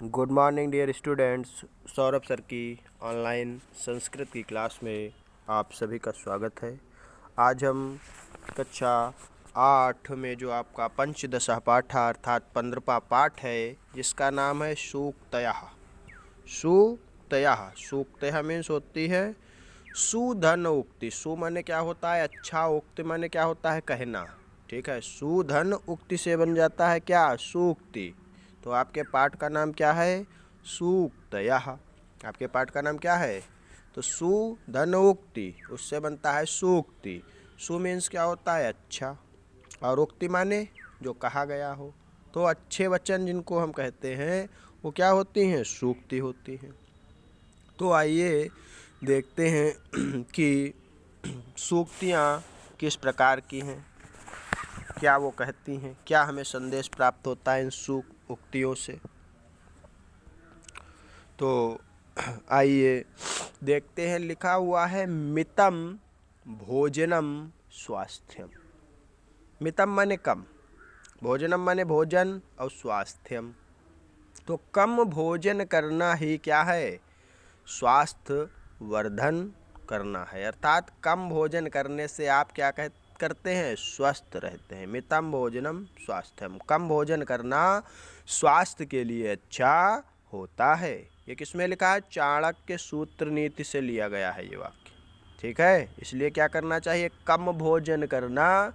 Good morning dear students. Saurabh sir की online Sanskrit की class में आप सभी का स्वागत है। आज हम कक्षा 8 में जो आपका पंचदश पाठ अर्थात 15वां पाठ है, जिसका नाम है सूक्तयः। सूक्तयः सूक्तयः मीन्स होती है सुधन उक्ति। सु माने क्या होता है अच्छा, उक्ति माने क्या होता है कहना। ठीक है, सुधन उक्ति से बन जाता है क्या, सूक्ति। तो आपके पाठ का नाम क्या है, सूक्तयः। आपके पाठ का नाम क्या है, तो सुधन उक्ति, उससे बनता है सूक्ति। सु मीन्स क्या होता है अच्छा, और उक्ति माने जो कहा गया हो। तो अच्छे वचन जिनको हम कहते हैं वो क्या होती हैं, सूक्ति होती हैं। तो आइए देखते हैं कि सूक्तियाँ किस प्रकार की हैं, क्या वो कहती हैं, क्या हमें संदेश प्राप्त होता है इन उक्तियों से। तो आइए देखते हैं। लिखा हुआ है मितम भोजनम स्वास्थ्यम। मितम माने कम, भोजनम माने भोजन, और स्वास्थ्यम तो कम भोजन करना ही क्या है, स्वास्थ्य वर्धन करना है। अर्थात कम भोजन करने से आप क्या करते हैं, स्वस्थ रहते हैं। मितम भोजनम स्वास्थ्यम, कम भोजन करना स्वास्थ्य के लिए अच्छा होता है। ये किसमें लिखा है, चाणक्य सूत्र नीति से लिया गया है ये वाक्य। ठीक है, इसलिए क्या करना चाहिए, कम भोजन करना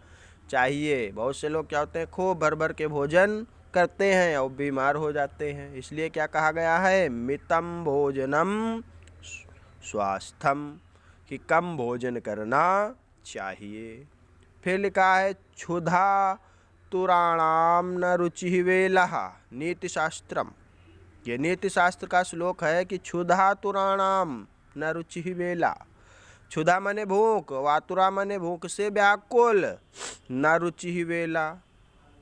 चाहिए। बहुत से लोग क्या होते हैं, खूब भर भर के भोजन करते हैं और बीमार हो जाते हैं। इसलिए क्या कहा गया है, मितम भोजनम स्वास्थ्यम, कि कम भोजन करना चाहिए। फिर लिखा है क्षुधा तुराणाम न रुचि वेलः नीति शास्त्रम। ये नीति शास्त्र का श्लोक है कि क्षुधा तुराणाम न रुचि वेला। क्षुधा माने भूख, वातुरा माने भूख से व्याकुल, न रुचि वेला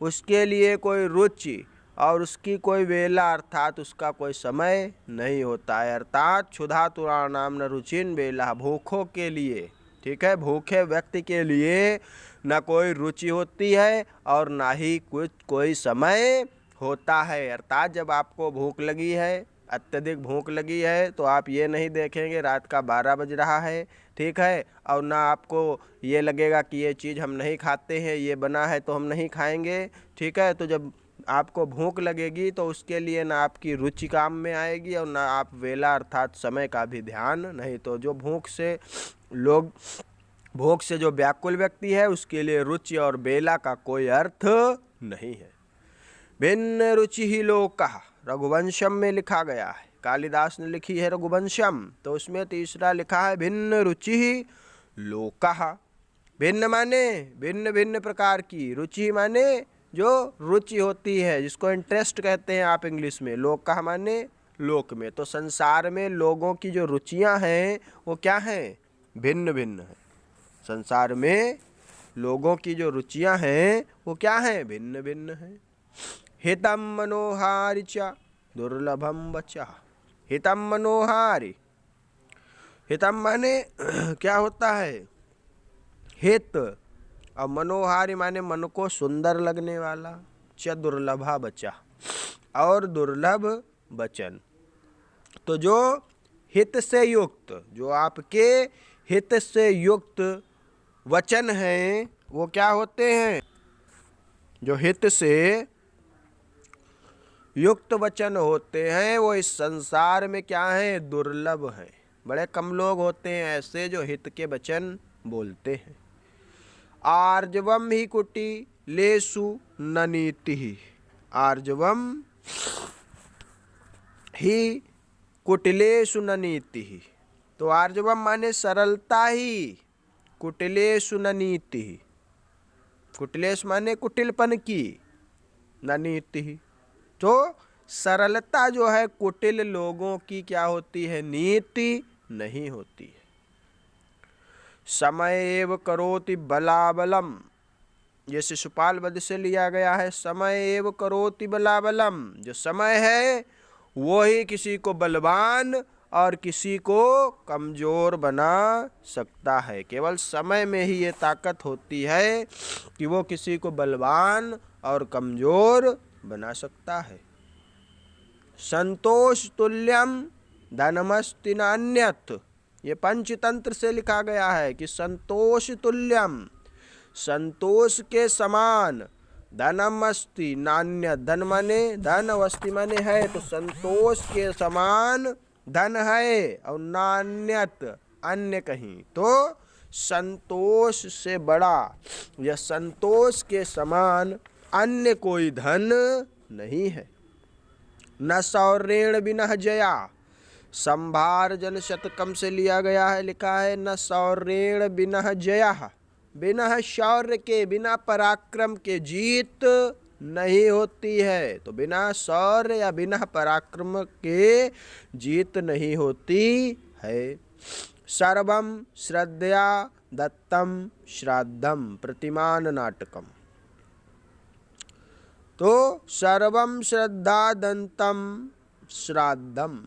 उसके लिए कोई रुचि और उसकी कोई वेला अर्थात उसका कोई समय नहीं होता है। अर्थात क्षुधा तुराणाम न रुचिन वेला, भूखों के लिए, ठीक है, भूखे व्यक्ति के लिए न कोई रुचि होती है और ना ही कुछ कोई समय होता है। अर्थात जब आपको भूख लगी है, अत्यधिक भूख लगी है, तो आप ये नहीं देखेंगे रात का 12 बज रहा है, ठीक है, और ना आपको ये लगेगा कि ये चीज़ हम नहीं खाते हैं, ये बना है तो हम नहीं खाएंगे। ठीक है, तो जब आपको भूख लगेगी तो उसके लिए ना आपकी रुचि काम में आएगी और ना आप वेला अर्थात समय का भी ध्यान नहीं। तो जो भूख से जो व्याकुल व्यक्ति है उसके लिए रुचि और बेला का कोई अर्थ नहीं है। भिन्न रुचि ही लोकः रघुवंशम में लिखा गया है, कालिदास ने लिखी है रघुवंशम, तो उसमें तीसरा लिखा है भिन्न रुचि ही लोकः। भिन्न माने भिन्न भिन्न प्रकार की, रुचि माने जो रुचि होती है, जिसको इंटरेस्ट कहते हैं आप इंग्लिश में। लोकः माने लोक में। तो संसार में लोगों की जो रुचियां हैं वो क्या हैं, भिन्न भिन्न है। संसार में लोगों की जो रुचियां हैं वो क्या हैं, भिन्न भिन्न है। हितम मनोहारि च दुर्लभम वचः। हितम मनोहारि, हितम माने क्या होता है, हित, और मनोहारि माने मन को सुंदर लगने वाला, च दुर्लभा बचा, और दुर्लभ वचन। तो जो हित से युक्त, जो आपके हित से युक्त वचन हैं वो क्या होते हैं, जो हित से युक्त वचन होते हैं वो इस संसार में क्या है, दुर्लभ हैं। बड़े कम लोग होते हैं ऐसे जो हित के वचन बोलते हैं। आर्जवम ही कुटी लेसु न नीति, आर्जवम ही कुटिलेषु न नीति। तो आर्जवम माने सरलता ही, कुटिलेषु न नीति, कुटिलेश माने कुटिलपन की, न नीति तो सरलता जो है कुटिल लोगों की क्या होती है, नीति नहीं होती है। समय एव करोति बलाबलम, ये शिशुपाल वध से लिया गया है। समय एव करोति बलाबलम, जो समय है वो ही किसी को बलवान और किसी को कमजोर बना सकता है। केवल समय में ही ये ताकत होती है कि वो किसी को बलवान और कमजोर बना सकता है। संतोष तुल्यम धनमस्ति नान्यत्। ये पंचतंत्र से लिखा गया है कि संतोष तुल्यम, संतोष के समान, धनम अस्ति नान्यत्, धन माने धन, वस्ति माने है, तो संतोष के समान धन है और नान्यत अन्य कहीं, तो संतोष से बड़ा या संतोष के समान अन्य कोई धन नहीं है। न सौरेण बिना जया, संभार जन शतकम से लिया गया है, लिखा है न सौरेण बिना जया, बिना शौर्य के, बिना पराक्रम के जीत नहीं होती है। तो बिना शौर्य या बिना पराक्रम के जीत नहीं होती है। सर्वम श्रद्धया दत्तम श्राद्धम प्रतिमान नाटकम। तो सर्वम श्रद्धा दंतम श्राद्धम,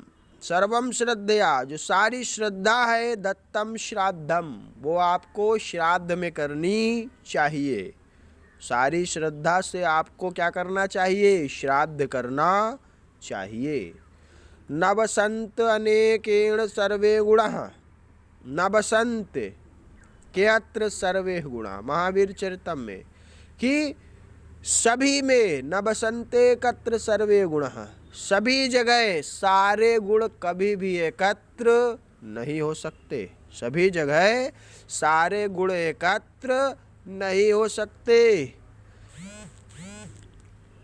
सर्वम श्रद्धया, जो सारी श्रद्धा है, दत्तम श्राद्धम, वो आपको श्राद्ध में करनी चाहिए। सारी श्रद्धा से आपको क्या करना चाहिए? श्राद्ध करना चाहिए। नवसंत अनेकेण सर्वे गुणः, नवसंत के अत्र सर्वे गुणः, महावीर चरितम में कि सभी में, नवसंते कत्र सर्वे गुणः, सभी जगह सारे गुण कभी भी एकत्र नहीं हो सकते। सभी जगह सारे गुण एकत्र नहीं हो सकते।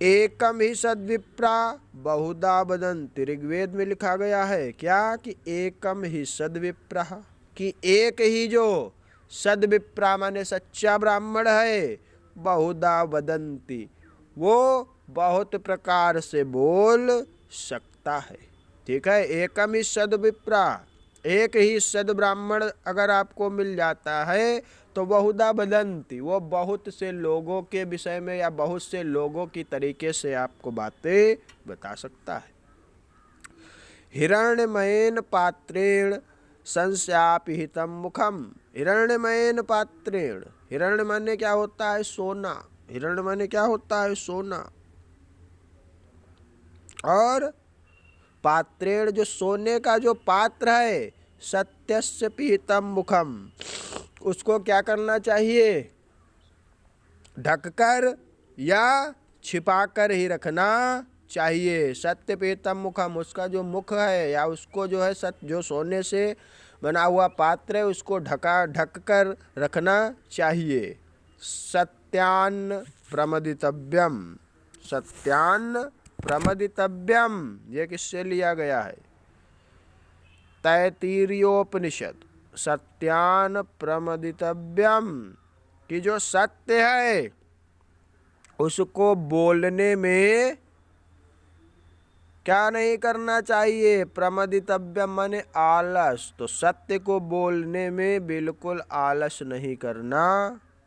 एकम ही सद्विप्रा बहुधा वदन्ति, ऋग्वेद में लिखा गया है क्या कि एकम ही सद्विप्रा, कि एक ही जो सद्विप्रा माने सच्चा ब्राह्मण है, बहुधा वदन्ति, वो बहुत प्रकार से बोल सकता है। ठीक है, एकम ही सद्विप्रा, एक ही सद ब्राह्मण अगर आपको मिल जाता है तो बहुधा वदन्ति, वो बहुत से लोगों के विषय में या बहुत से लोगों की तरीके से आपको बातें बता सकता है। हिरण्यमयेन पात्रेण संस्यापिहितम मुखम, हिरण्यमयेन पात्रेण, हिरण्य माने क्या होता है? सोना। हिरण्य माने क्या होता है? सोना। और पात्रेण, जो सोने का जो पात्र है, सत्यस्य पीतम मुखम, उसको क्या करना चाहिए? ढककर या छिपाकर ही रखना चाहिए। सत्य पीतम मुखम, उसका जो मुख है या उसको जो है जो सोने से बना हुआ पात्र है, उसको ढक कर रखना चाहिए। सत्यान्न प्रमदितव्यम, सत्यान्न प्रमदितव्यम, ये किससे लिया गया है? तैत्तिरीयोपनिषद। सत्यान्न प्रमदितव्यम, कि जो सत्य है उसको बोलने में क्या नहीं करना चाहिए? प्रमदितव्यम माने आलस, तो सत्य को बोलने में बिल्कुल आलस नहीं करना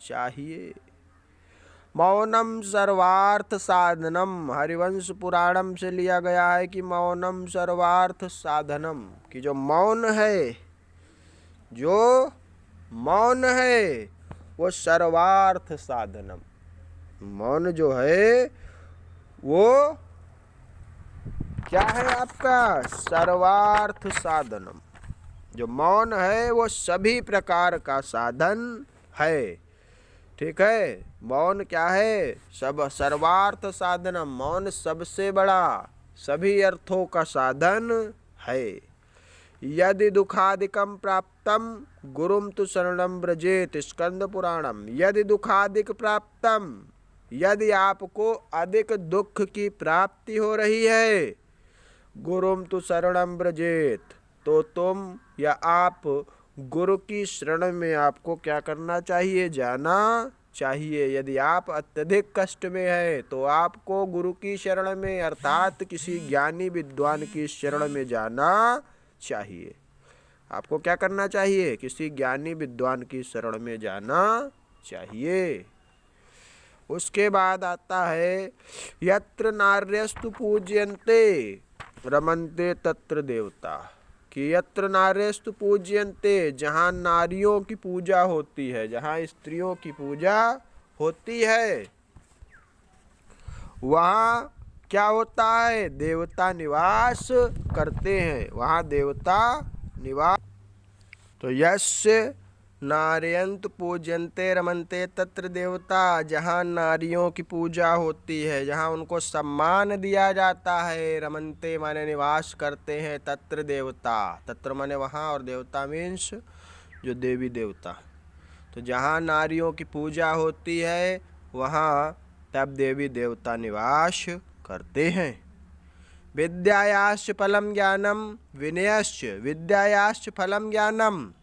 चाहिए। मौनम सर्वार्थ साधनम, हरिवंश पुराणम से लिया गया है कि मौनम सर्वार्थ साधनम, कि जो मौन है, जो मौन है वो सर्वार्थ साधनम, मौन जो है वो क्या है आपका? सर्वार्थ साधनम। जो मौन है वो सभी प्रकार का साधन है। ठीक है, मौन क्या है? सब सर्वार्थ साधनम, मौन सबसे बड़ा, सभी अर्थों का साधन है। यदि दुखादिकम प्राप्तम गुरुम तु शरणम व्रजेत, स्कंद पुराणम। यदि दुखादिक प्राप्तम, यदि आपको अधिक दुख की प्राप्ति हो रही है, गुरुम तु शरणम व्रजेत, तो तुम या आप गुरु की शरण में आपको क्या करना चाहिए? जाना चाहिए। यदि आप अत्यधिक कष्ट में है तो आपको गुरु की शरण में अर्थात किसी ज्ञानी विद्वान की शरण में जाना चाहिए। आपको क्या करना चाहिए? किसी ज्ञानी विद्वान की शरण में जाना चाहिए। उसके बाद आता है यत्र नार्यस्तु पूज्यन्ते रमन्ते तत्र देवता, कि यत्र नार्यस्तु पूज्यन्ते, जहाँ नारियों की पूजा होती है, जहाँ स्त्रियों की पूजा होती है, वहाँ क्या होता है? देवता निवास करते हैं, वहाँ देवता निवास। तो यस्य नारयंत पूजन्ते रमन्ते तत्र देवता, जहाँ नारियों की पूजा होती है, जहाँ उनको सम्मान दिया जाता है, रमन्ते माने निवास करते हैं, तत्र देवता, तत्र माने वहाँ, और देवता मीन्स जो देवी देवता। तो जहाँ नारियों की पूजा होती है वहाँ तब देवी देवता निवास करते हैं। विद्यायाश्च फलम ज्ञानम विनयश्च, विद्यायाश्च फलम ज्ञानम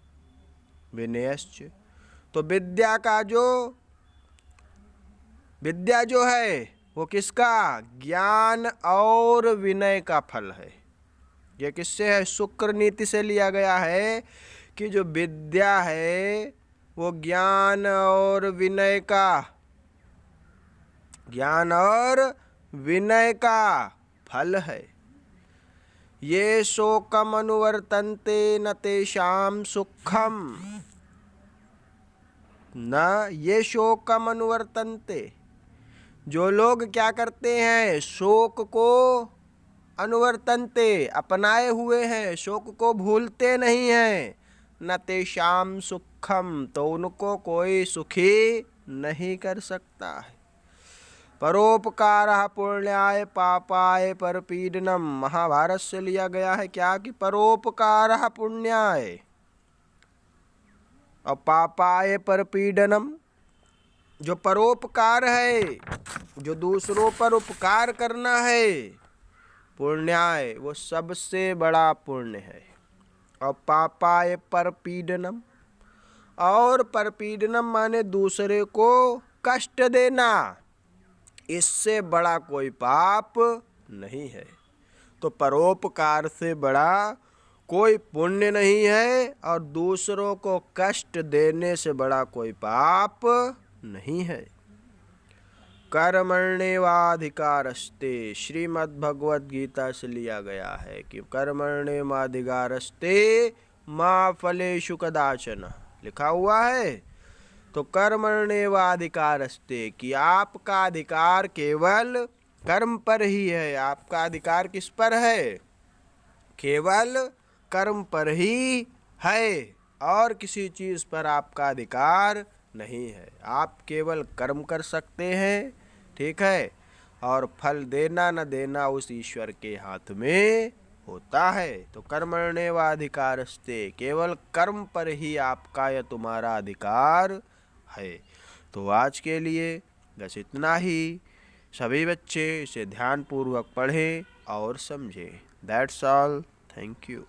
विनयश्च। तो विद्या जो है वो किसका? ज्ञान और विनय का फल है। ये किससे है? शुक्र नीति से लिया गया है कि जो विद्या है वो ज्ञान और विनय का फल है। ये शोकम अनुवर्तन्ते न तेषां सुखम, न ये शोकम अनुवर्तन्ते, जो लोग क्या करते हैं? शोक को अनुवर्तन्ते, अपनाए हुए हैं, शोक को भूलते नहीं हैं। न तेषां सुखम, तो उनको कोई सुखी नहीं कर सकता है। परोपकारः पुण्याय पापाय परपीडनम, महाभारत से लिया गया है क्या? कि परोपकारः पुण्याय और पापाय परपीडनम। जो परोपकार है, जो दूसरों पर उपकार करना है, पुण्याय वो सबसे बड़ा पुण्य है। और पापाय परपीडनम, और परपीडनम माने दूसरे को कष्ट देना, इससे बड़ा कोई पाप नहीं है। तो परोपकार से बड़ा कोई पुण्य नहीं है, और दूसरों को कष्ट देने से बड़ा कोई पाप नहीं है। कर्मण्येवाधिकारस्ते, श्रीमद् भगवद गीता से लिया गया है कि कर्मण्येवाधिकारस्ते मा फलेषु कदाचन, लिखा हुआ है। तो कर्मण्येवाधिकारस्ते, कि आपका अधिकार केवल कर्म पर ही है। आपका अधिकार किस पर है? केवल कर्म पर ही है, और किसी चीज़ पर आपका अधिकार नहीं है। आप केवल कर्म कर सकते हैं, ठीक है, और फल देना न देना उस ईश्वर के हाथ में होता है। तो कर्मण्येवाधिकारस्ते, केवल कर्म पर ही आपका या तुम्हारा अधिकार है। तो आज के लिए बस इतना ही। सभी बच्चे इसे ध्यानपूर्वक पढ़ें और समझें। That's all. Thank you.